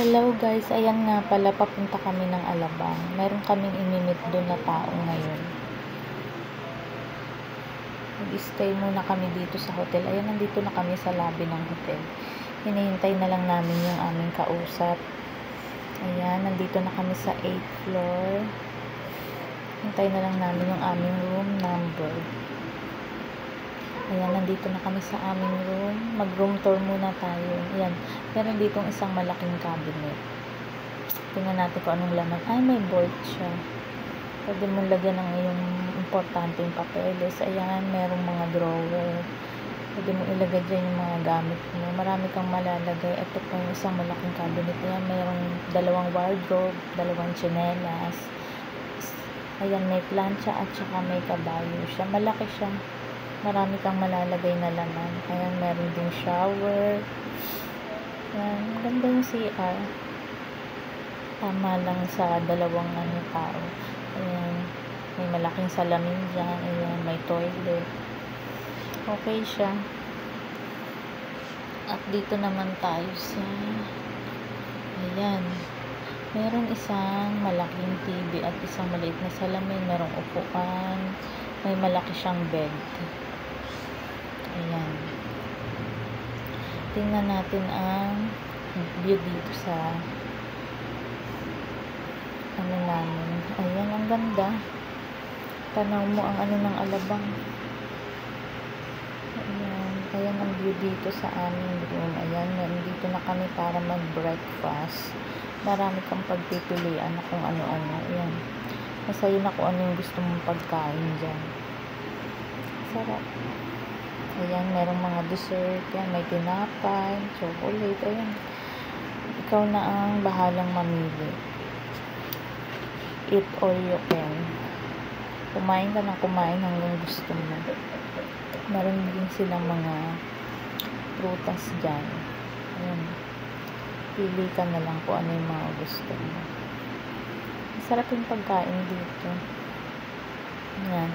Hello guys, ayan nga pala papunta kami ng Alabang. Meron kaming imimit doon na tao ngayon. Mag-stay muna kami dito sa hotel. Ayan, nandito na kami sa lobby ng hotel. Hinihintay na lang namin yung aming kausap. Ayan, nandito na kami sa 8th floor. Hintay na lang namin yung aming room number. Ayan, nandito na kami sa aming room. Mag-room tour muna tayo. Ayan, meron ditong isang malaking cabinet. Tingnan natin kung anong laman. Ay, may board siya. Pwede mong lagyan ng iyong importanteng papeles. Ayan, merong mga drawer. Pwede mong ilagay dyan yung mga gamit mo. Marami kang malalagay. Ito po yung isang malaking cabinet. Ayan, merong dalawang wardrobe, dalawang tsinelas. Ayan, may plancha at saka may kabayo siya. Malaki siya. Marami kang malalagay na laman. Ayan, meron ding shower. Ayan, ganda yung CR. Tama lang sa dalawang tao. Ayan, may malaking salamin dyan. Ayan, may toilet. Okay siya. At dito naman tayo sa ayan, meron isang malaking TV at isang maliit na salamin. Merong upuan. May malaki siyang bed. Ayan. Tingnan natin ang view dito sa ano namin. Ayan, ang ganda. Tanaw mo ang ng Alabang. Ayan. Ayan ang view dito sa aming room. Ayan, dito na kami para mag-breakfast. Marami kang pagpipilian na kung ano-ano. Ayan. Masaya na kung ano yung gusto mong pagkain dyan. Sarap. Ayan, merong mga dessert. Ayan, may tinapay, chocolate. Ayan. Ikaw na ang bahalang mamili. Eat all you can. Kumain ka ng kumain hanggang gusto mo. Meron din silang mga prutas dyan. Ayan. Pili ka na lang kung ano yung mga gusto mo. Masarap yung pagkain dito. Ayan.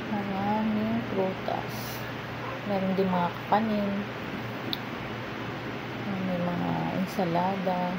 Maraming prutas. Meron din mga kanin. May mga ensalada.